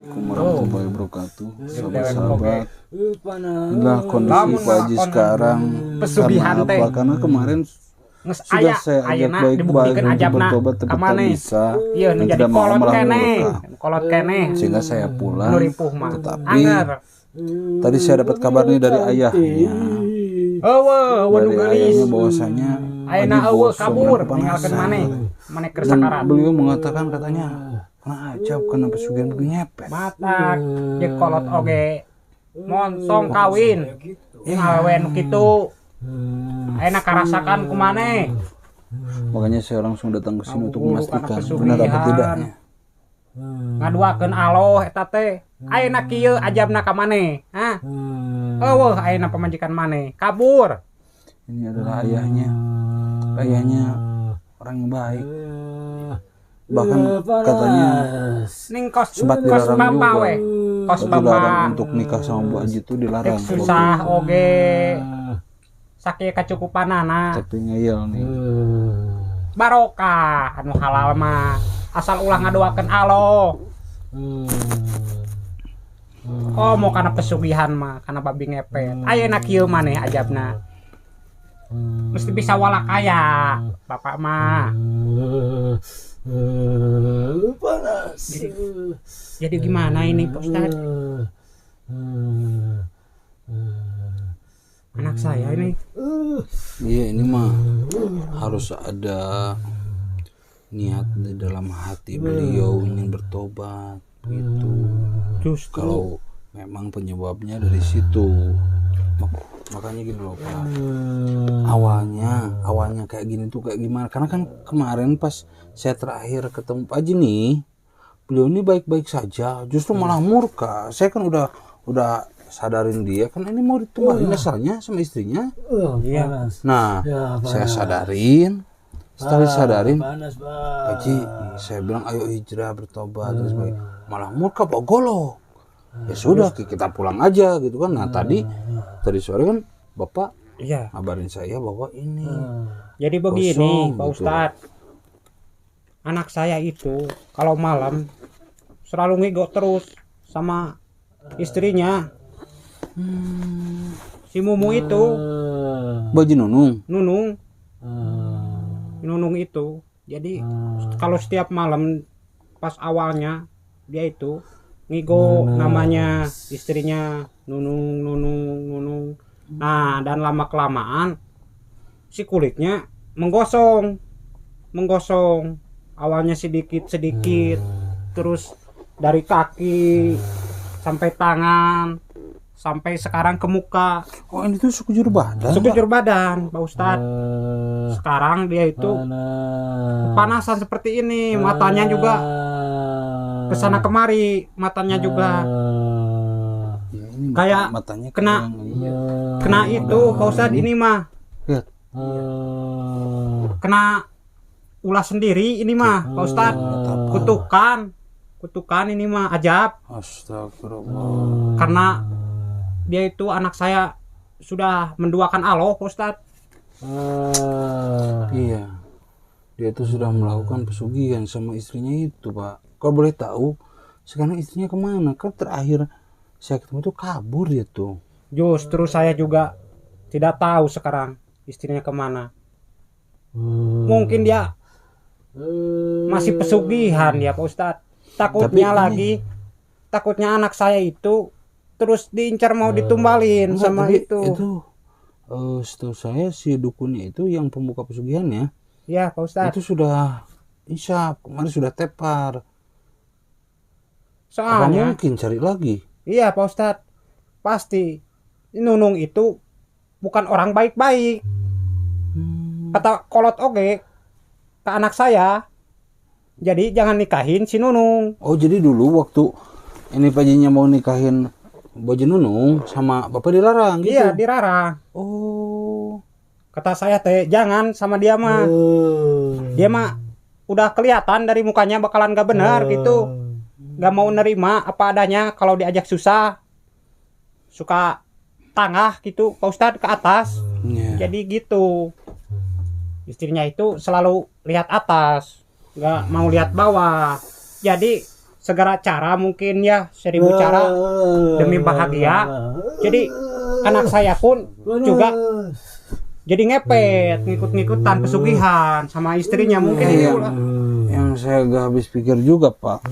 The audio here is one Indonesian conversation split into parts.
Assalamualaikum warahmatullahi wabarakatuh. Sahabat-sahabat, inilah kondisi Pak Haji sekarang. Pesugihan Karena apa? Karena kemarin sudah saya ajak baik-baik untuk bertobat, tapi tak bisa. Dan tidak mau malah murka. Sehingga saya pulang. Tetapi tadi saya dapat kabar nih dari ayahnya. Dari ayahnya bahwasanya kabur meninggalkan dan beliau mengatakan katanya kena ajab kena pesugihan begini ngepet matak di kolot oge monsong kawin ngawen gitu enak karasakan kumane. Makanya saya langsung datang ke sini untuk memastikan benar apa tidaknya. Ngaduakeun aloh eta teh ayeuna kieu ajabna ka maneh ha eueuh ayeuna pamajikan maneh kabur. Ini adalah ayahnya orang yang baik, bahkan katanya ning kos dilarang bamba juga. we kos Dilarang bamba untuk nikah sama Bu Haji itu dilarang. susah oge sakieu kacukupanana Tapi ngeyel nih. barokah anu halal mah asal ulah ngadoakeun Allah. Oh mau kana pesugihan mah kana babi ngepet ayeuna kieu maneh ajabna mesti bisa walak kaya bapak mah. Panas. Jadi gimana ini Pak Ustad? Anak saya ini. Iya, ini mah harus ada niat di dalam hati beliau ingin bertobat gitu. Justru Kalau memang penyebabnya dari situ, makanya gini loh Pak. Awalnya kayak gini tuh kayak gimana? Karena kan kemarin pas saya terakhir ketemu Pak Haji nih, beliau ini baik-baik saja, justru malah murka. Saya kan udah sadarin dia kan ini mau ditumbalin asalnya sama istrinya. iya. Nah, saya sadarin. Setelah disadarin, Pak Haji, saya bilang ayo hijrah bertobat terus baik. Malah murka Pak golok. Ya sudah kita pulang aja gitu kan. Nah tadi sore kan Bapak Iya. ngabarin saya bahwa ini Jadi begini kosong, Pak gitu. Ustad. Anak saya itu kalau malam selalu ngigo terus sama istrinya. Si Mumu itu, Baji Nunung. Nunung itu. Jadi kalau setiap malam pas awalnya dia itu ngigo namanya istrinya Nunung. Nah, dan lama kelamaan si kulitnya menggosong. Awalnya sedikit, terus dari kaki sampai tangan, sampai sekarang ke muka. Oh ini tuh sekujur badan. Sekujur badan, Pak Ustad. Sekarang dia itu kepanasan seperti ini, matanya juga kesana kemari, matanya juga Ya, ini kayak matanya kena- kayak kena itu, Pak Ustad ini mah lihat. kena ulah sendiri ini mah, Pak Ustad. Kutukan ini mah ajab. Astagfirullah. Karena dia itu anak saya sudah menduakan Allah, Pak Ustad. Iya. Dia tuh sudah melakukan pesugihan sama istrinya itu, Pak. Kalau boleh tahu, sekarang istrinya kemana? Kan terakhir saya ketemu tuh kabur dia tuh. Justru saya juga tidak tahu sekarang istrinya kemana. Mungkin dia masih pesugihan ya Pak Ustadz. Takutnya anak saya itu terus diincar mau ditumbalin Enggak, sama tapi itu. setahu saya si dukunnya itu yang pembuka pesugihannya Ya Pak Ustadz. itu sudah isyap, kemarin sudah tepar. Apa Soalnya mungkin cari lagi? iya Pak Ustadz. Pasti Nunung itu bukan orang baik-baik. Kata kolot oge ke anak saya. Jadi jangan nikahin si Nunung. Oh jadi dulu waktu ini pajinya mau nikahin Baji Nunung sama bapak dilarang gitu? Iya dilarang. Oh. Kata saya teh jangan sama dia mah. Dia mah udah kelihatan dari mukanya bakalan gak benar gitu. Gak mau nerima apa adanya kalau diajak susah. Suka tangah gitu Pak Ustadz ke atas. Yeah. Jadi gitu. Istrinya itu selalu lihat atas, nggak mau lihat bawah. Jadi segala cara mungkin ya, 1000 cara demi bahagia. Jadi anak saya pun juga jadi ngepet, ngikut-ngikutan pesugihan sama istrinya mungkin itu lah. Yang saya gak habis pikir juga Pak.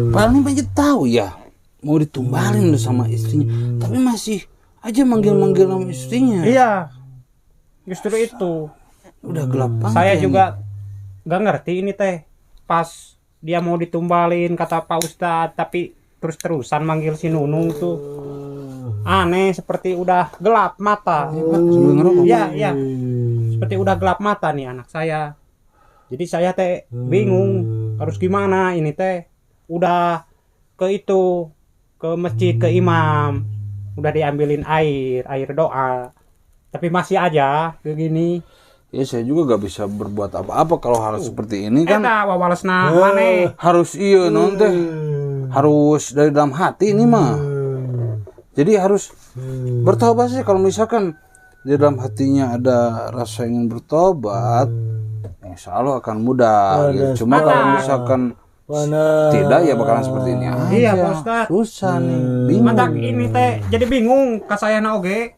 Pak ini banyak tahu ya mau ditumbalin sama istrinya, tapi masih aja manggil-manggil nama istrinya. Iya, justru itu. Udah gelap banget. Saya juga gak ngerti ini teh. Pas dia mau ditumbalin kata Pak Ustadz, tapi terus-terusan manggil si Nunung tuh aneh, seperti udah gelap mata. Iya. Seperti udah gelap mata nih anak saya. Jadi saya teh bingung harus gimana ini teh. Udah ke masjid, ke imam, udah diambilin air doa, tapi masih aja kayak gini. Ya saya juga gak bisa berbuat apa-apa kalau hal seperti ini kan. Wawalesna maneh. Harus iya non teh. Harus dari dalam hati ini mah. Jadi harus bertobat sih. Kalau misalkan di dalam hatinya ada rasa ingin bertobat, insya Allah akan mudah gitu. Cuma kalau misalkan tidak ya bakalan seperti ini aja. Iya Pak Ustadz. Susah nih, bingung. Mantak ini teh jadi bingung kasayana oge.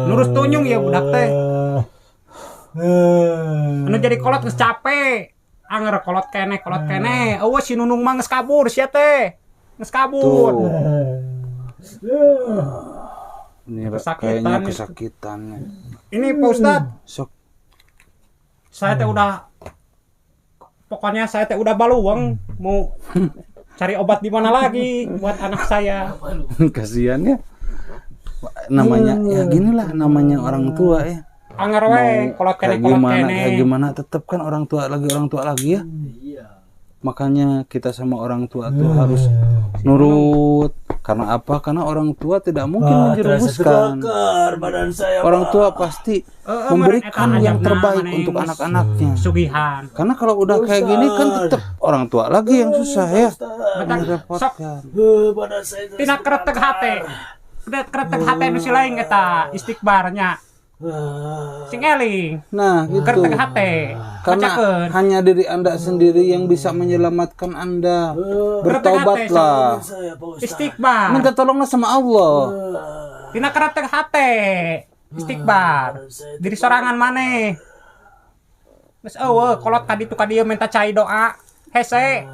Nurus tunyung ya budak teh. Anu jadi kolot geus capek. Anger kolot kene. Eueuh si Nunung mah geus kabur sia teh. Geus kabur. Ini kayaknya kesakitannya. Ini Pak Ustadz. Sok. Saya teh pokoknya saya teh udah baluang mau cari obat di mana lagi buat anak saya. Kasihan ya. Namanya ya ginilah namanya orang tua ya. Anger we kolot kene. Kayak gimana tetap kan orang tua lagi ya. Makanya kita sama orang tua tuh harus nurut. Karena apa? Karena orang tua tidak mungkin menjerumuskan. Orang tua pasti memberikan yang terbaik untuk anak-anaknya. Sugihan. Karena kalau udah kayak gini kan tetap orang tua lagi yang susah ya. Sok. Tina kretek hate. Kretek hate nu si lain eta istighbarnya. Sing eling. Nah, gitu. Kretek hate. Karena hanya diri Anda sendiri yang bisa menyelamatkan Anda. Bertobatlah. Istighbar. Minta tolonglah sama Allah. Tina kretek hate. Istighbar. Diri sorangan maneh. Geus eueuh kolot ka ditu ka dieu minta cai doa. Hese.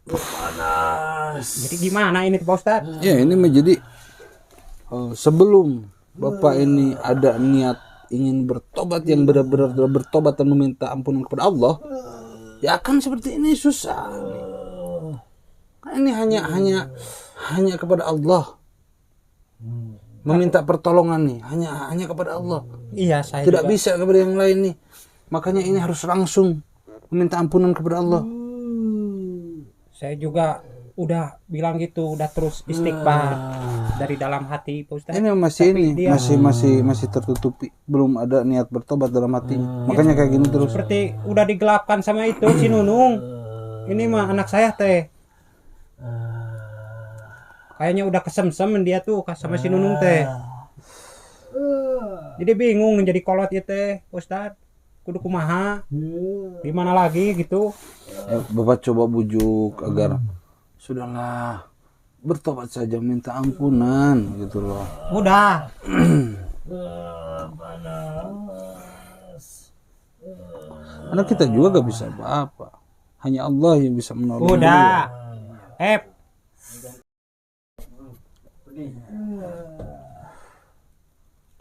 Panas. Jadi gimana ini Pak Ustadz? Ya, ini menjadi sebelum Bapak ini ada niat ingin bertobat yang benar-benar bertobat dan meminta ampunan kepada Allah, ya akan seperti ini susah. Ini hanya kepada Allah. Meminta pertolongan nih hanya kepada Allah. Iya, saya tidak juga bisa kepada yang lain nih. Makanya ini harus langsung meminta ampunan kepada Allah. Saya juga udah bilang gitu, udah terus istighfar dari dalam hati Pak Ustadz. Ini masih tertutupi, belum ada niat bertobat dalam hatinya. Makanya kayak gini terus. Seperti udah digelapkan sama itu si Nunung. Ini mah anak saya teh. Kayaknya udah kesemsem dia tuh sama si Nunung teh. Jadi bingung jadi kolot ya teh, Ustadz. Kudu kumaha? Gimana lagi gitu? Bapak coba bujuk agar sudahlah, bertobat saja, minta ampunan gitu loh. Udah. Karena kita juga gak bisa apa-apa. Hanya Allah yang bisa menolong. Udah.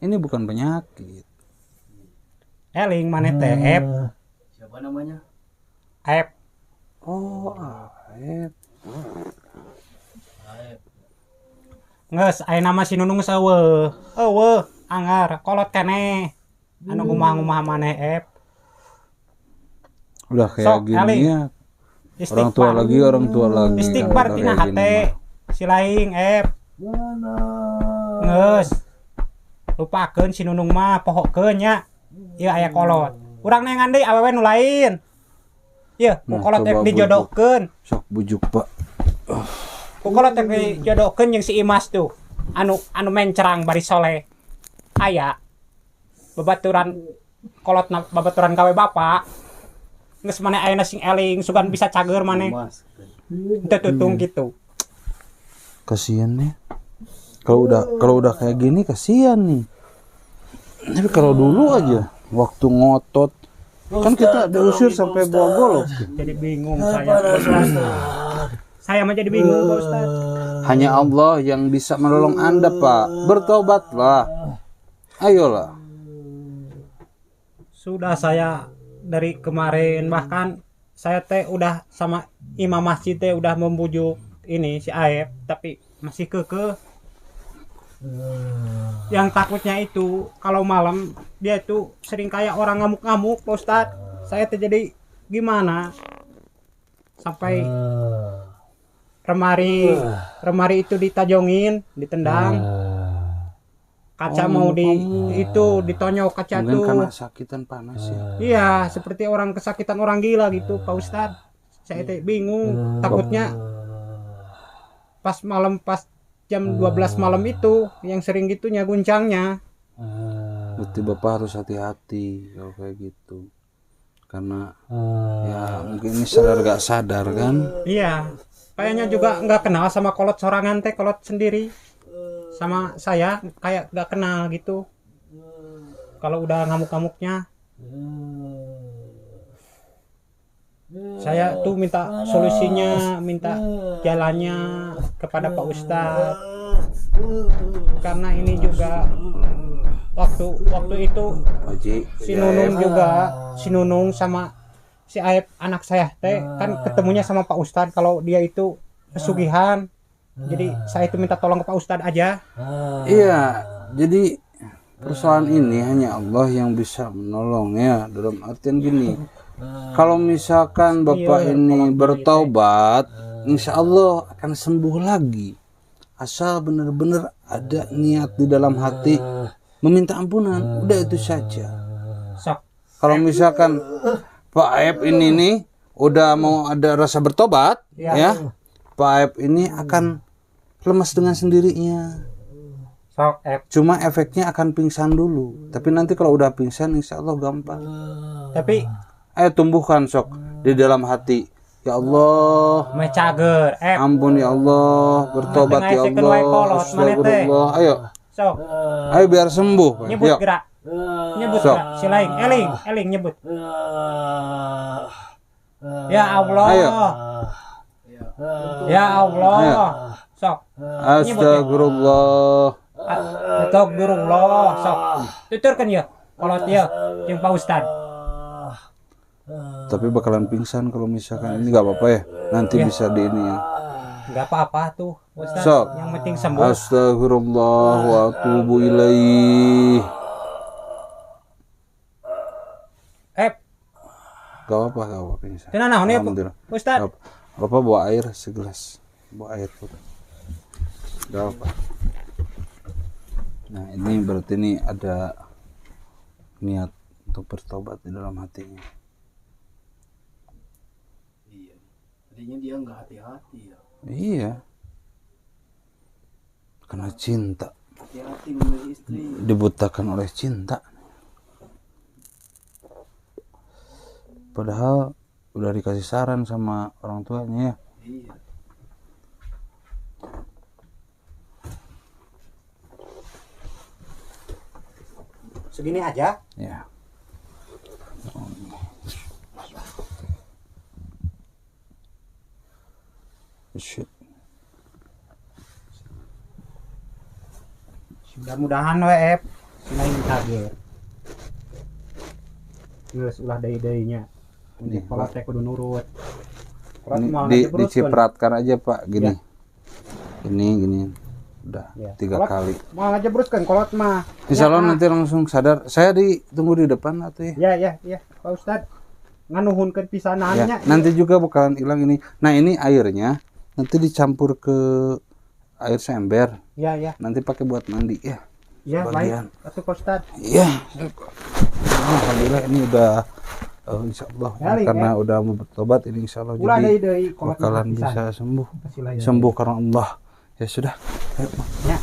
Ini bukan penyakit. Eling mana teh Siapa namanya? Oh, Nges, aya nama si Nunung sawe. Eueuh, anggar kolot keneh. Anu ngumah-ngumah maneh Udah kayak gini ya. Orang tua lagi. Istighfar tina hate. Si laing Nges. Lupakeun si Nunung mah pohokeun nya. Ieu aya kolot. Urang nengan deui awewe nu lain. Ieu, kolot dijodohkeun. Sok bujuk, Pak. Kolot dijodohkeun jeung si Imas tuh. Anu mencerang bari soleh. Aya babaturan kolotna babaturan gawe bapak. geus maneh ayeuna sing eling sugan bisa cager maneh. Teu tutung gitu. Kasihan nih. Kalau udah kayak gini kasihan nih. Tapi kalau dulu aja waktu ngotot kan kita diusir sampai bawa golok. Jadi bingung saya. Saya mah jadi bingung Pak Ustaz. Hanya Allah yang bisa menolong Anda, Pak. Bertobatlah. Ayolah. Sudah saya dari kemarin, bahkan saya teh udah sama imam masjid teh udah membujuk ini si Aep, tapi masih kekeh. Yang takutnya itu kalau malam dia itu sering kayak orang ngamuk-ngamuk Pak Ustaz. Saya teh jadi gimana? Sampai remari itu ditajongin, ditendang. Kaca mau ditonyok kaca mungkin tuh. karena sakitan panas ya. Iya, seperti orang kesakitan orang gila gitu Pak Ustadz. Saya teh bingung, takutnya pas jam 12 malam itu yang sering gitunya guncangnya. Berarti Bapak harus hati-hati kalau kayak gitu. Karena ya mungkin ini sadar gak sadar kan. Iya, kayaknya juga nggak kenal sama kolot sorangan teh, kolot sendiri. Sama saya kayak nggak kenal gitu. Kalau udah ngamuk-ngamuknya. Saya tuh minta solusinya, minta jalannya kepada Pak Ustadz. Karena ini juga waktu itu si Nunung sama si Aep anak saya teh kan ketemunya sama Pak Ustadz kalau dia itu pesugihan. Jadi saya itu minta tolong ke Pak Ustadz aja. Iya, jadi persoalan ini hanya Allah yang bisa menolong ya. Dalam artian gini, kalau misalkan Bapak ini bertobat, insya Allah akan sembuh lagi. Asal benar-benar ada niat di dalam hati meminta ampunan, udah itu saja. Kalau misalkan Pak Aep ini nih udah mau ada rasa bertobat, ya Pak Aep ini akan lemas dengan sendirinya. Cuma efeknya akan pingsan dulu. Tapi nanti kalau udah pingsan insya Allah gampang. Tapi ayo tumbuhkan sok di dalam hati. Ya Allah, mecager, ampun ya Allah, bertobat ya Allah, astagfirullah. Ayo, ayo biar sembuh. Nyebut gerak, nyebut gerak. Si lain, eling nyebut. Ya Allah, ayo. Ya Allah, sok. Astagfirullah. Astagfirullah, sok. Tuturkan ya, kalau dia yang Pak Ustad. Tapi bakalan pingsan kalau misalkan ini nggak apa-apa ya. Nanti bisa di ini ya. Nggak apa-apa tuh, Ustaz. Sok. Yang penting sembuh. Astagfirullah wa atubu ilaih. Gak apa-apa pingsan. Tenang nih, Ustaz. Bapak bawa air segelas. Bawa air. Gak apa. Nah ini berarti ini ada niat untuk bertobat di dalam hatinya. Iya. Tadinya dia nggak hati-hati ya. Iya. Karena cinta. Hati-hati memilih istri. Dibutakan oleh cinta. Padahal udah dikasih saran sama orang tuanya ya. Iya. Segini aja. Ya. Shit. Mudah-mudahan we selain kaget. Geus ulah deui-deuinya. Ini kalau teh kudu nurut. Dicipratkan aja Pak gini. Ya. Gini. Udah ya. 3 kali. Mau aja bruskan kolot mah. Insyaallah nanti langsung sadar. Saya ditunggu di depan atau ya? Ya, Pak Ustad. Nganuhunkeun pisanannya. Ya, nanti juga bakalan hilang ini. Nah, ini airnya nanti dicampur ke air sember. Ya. Nanti pakai buat mandi ya. Ya, baik. Atuh Pak Ustad. Iya. Alhamdulillah ini udah insyaallah karena udah mau bertobat ini insyaallah jadi bakalan bisa sembuh karena Allah. Ya sudah. Ayo. Ya.